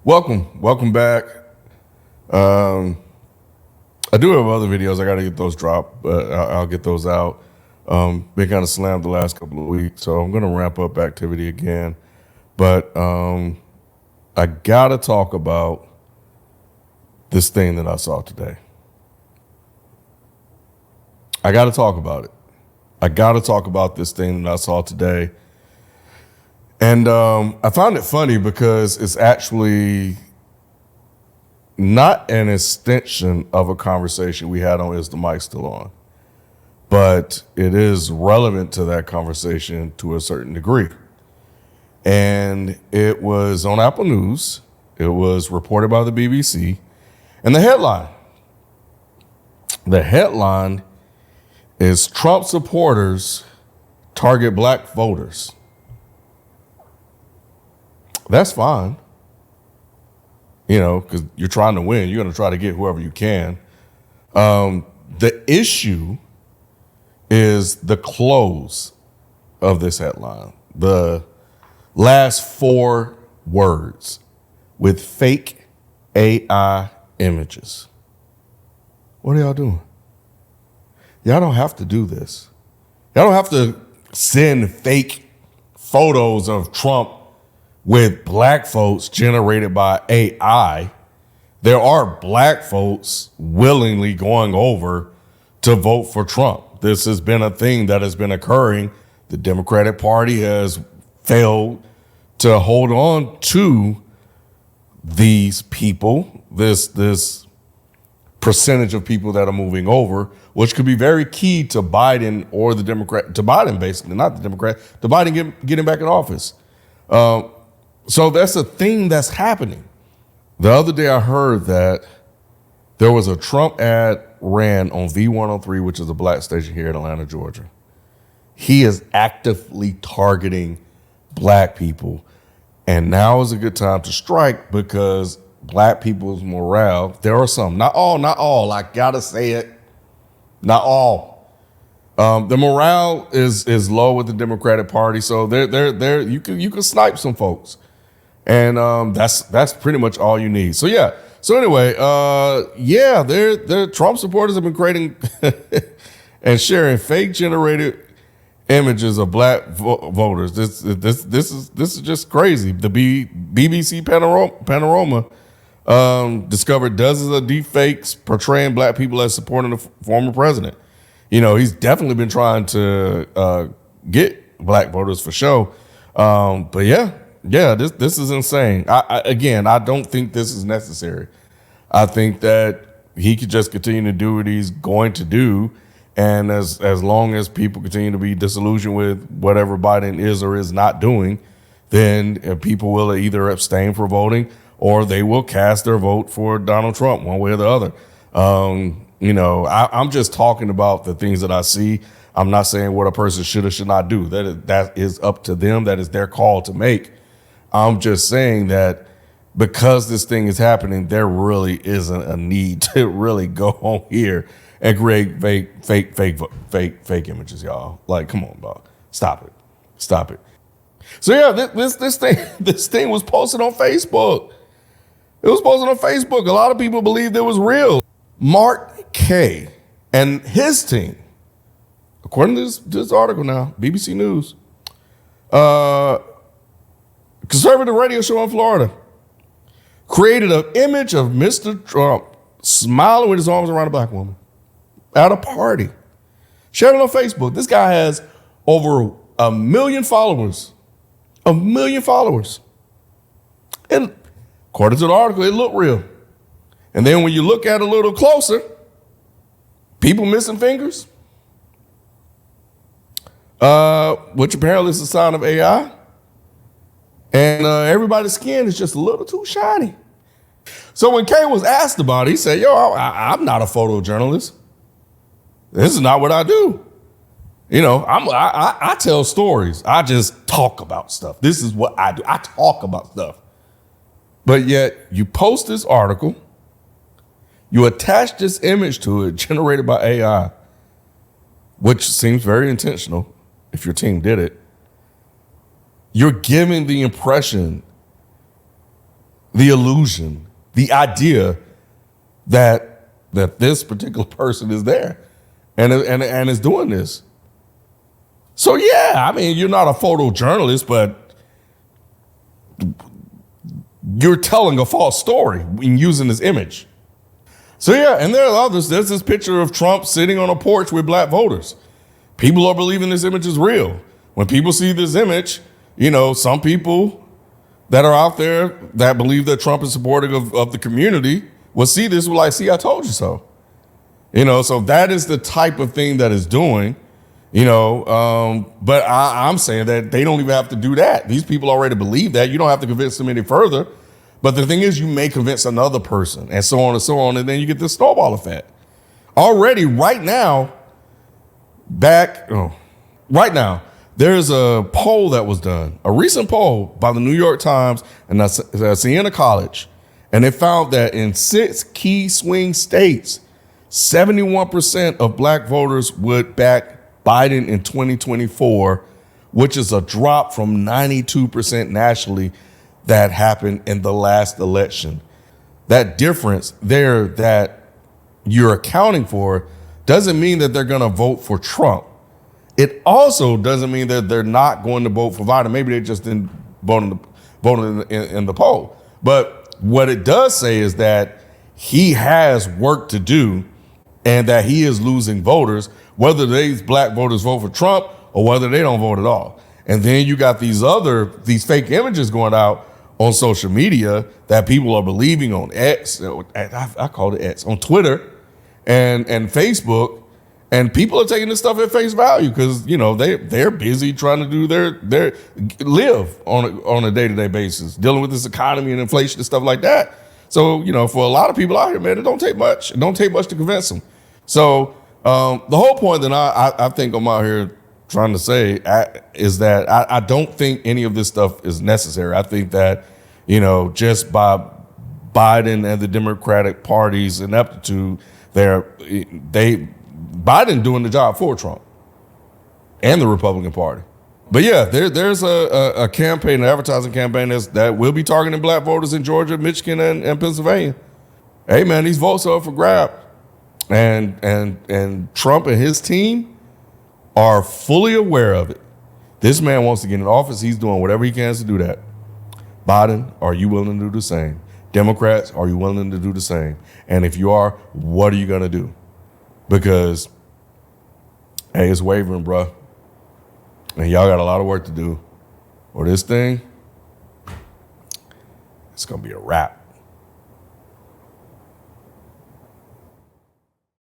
Welcome back. I do have other videos. I got to get those dropped, but I'll get those out. Been kind of slammed the last couple of weeks, so I'm going to ramp up activity again. But I got to talk about this thing that I saw today. I got to talk about it. I got to talk about this thing that I saw today. And I found it funny because it's actually not an extension of a conversation we had on Is the Mic Still On? But it is relevant to that conversation to a certain degree. And it was on Apple News. It was reported by the BBC. And the headline is Trump supporters target black voters. That's fine. You know, because you're trying to win. You're going to try to get whoever you can. The issue is the close of this headline. The last four words with fake AI images. What are y'all doing? Y'all don't have to do this. Y'all don't have to send fake photos of Trump with black votes generated by AI. There are black votes willingly going over to vote for Trump. This has been a thing that has been occurring. The Democratic Party has failed to hold on to these people, this percentage of people that are moving over, which could be very key to Biden or the Democrat, to Biden basically, not the Democrat, to Biden getting back in office. So that's a thing that's happening. The other day I heard that there was a Trump ad ran on V103, which is a black station here in Atlanta, Georgia. He is actively targeting black people. And now is a good time to strike because black people's morale, there are some, not all, I gotta say it, not all. The morale is low with the Democratic Party, so you can snipe some folks. And that's pretty much all you need. So yeah. So anyway, their Trump supporters have been creating and sharing fake generated images of black voters. This is just crazy. The BBC Panorama discovered dozens of deepfakes portraying black people as supporting the former president. You know, he's definitely been trying to get black voters for show. But this is insane. I don't think this is necessary. I think that he could just continue to do what he's going to do. And as long as people continue to be disillusioned with whatever Biden is or is not doing, then people will either abstain for voting or they will cast their vote for Donald Trump one way or the other. I'm just talking about the things that I see. I'm not saying what a person should or should not do. That is up to them. That is their call to make. I'm just saying that because this thing is happening, there really isn't a need to really go on here and create fake images, y'all. Like, come on, dog. Stop it. So yeah, this thing was posted on Facebook. It was posted on Facebook. A lot of people believed it was real. Mark Kaye and his team, according to this article now, BBC News, conservative radio show in Florida, created an image of Mr. Trump smiling with his arms around a black woman at a party. Shared it on Facebook. This guy has over 1 million followers. 1 million followers. And according to the article, it looked real. And then when you look at it a little closer, people missing fingers, which apparently is a sign of AI. And everybody's skin is just a little too shiny. So when Kaye was asked about it, he said, I'm not a photojournalist. This is not what I do. You know, I tell stories. I just talk about stuff. This is what I do. I talk about stuff. But yet you post this article, you attach this image to it generated by AI, which seems very intentional if your team did it. You're giving the impression the illusion, the idea that this particular person is there and is doing this. So yeah, I mean, you're not a photojournalist, but you're telling a false story in using this image. So yeah, and there are others. There's this picture of Trump sitting on a porch with black voters. People are believing this image is real. When people see this image, some people that are out there that believe that Trump is supportive of the community will see this will like, see, I told you so. So that is the type of thing that is doing, but I'm saying that they don't even have to do that. These people already believe that. You don't have to convince them any further. But the thing is, you may convince another person and so on and so on. And then you get this snowball effect. Already right now, there's a poll that was done, a recent poll by the New York Times and Siena College. And they found that in 6 key swing states, 71% of black voters would back Biden in 2024, which is a drop from 92% nationally that happened in the last election. That difference there that you're accounting for doesn't mean that they're going to vote for Trump. It also doesn't mean that they're not going to vote for Biden. Maybe they just didn't vote in the poll. But what it does say is that he has work to do and that he is losing voters, whether these black voters vote for Trump or whether they don't vote at all. And then you got these fake images going out on social media that people are believing on X, I call it X, on Twitter and Facebook, and people are taking this stuff at face value because they're busy trying to do their live on a day-to-day basis, dealing with this economy and inflation and stuff like that. So for a lot of people out here, man, it don't take much. It don't take much to convince them. So the whole point that I think I'm out here trying to say is that I don't think any of this stuff is necessary. I think that, just by Biden and the Democratic Party's ineptitude, Biden doing the job for Trump and the Republican Party. But yeah, there's a campaign, an advertising campaign that will be targeting black voters in Georgia, Michigan, and Pennsylvania. Hey man, these votes are up for grab. And Trump and his team are fully aware of it. This man wants to get in office. He's doing whatever he can to do that. Biden, are you willing to do the same? Democrats, are you willing to do the same? And if you are, what are you going to do? Because, hey, it's wavering, bro. And y'all got a lot of work to do. Or this thing, it's going to be a wrap.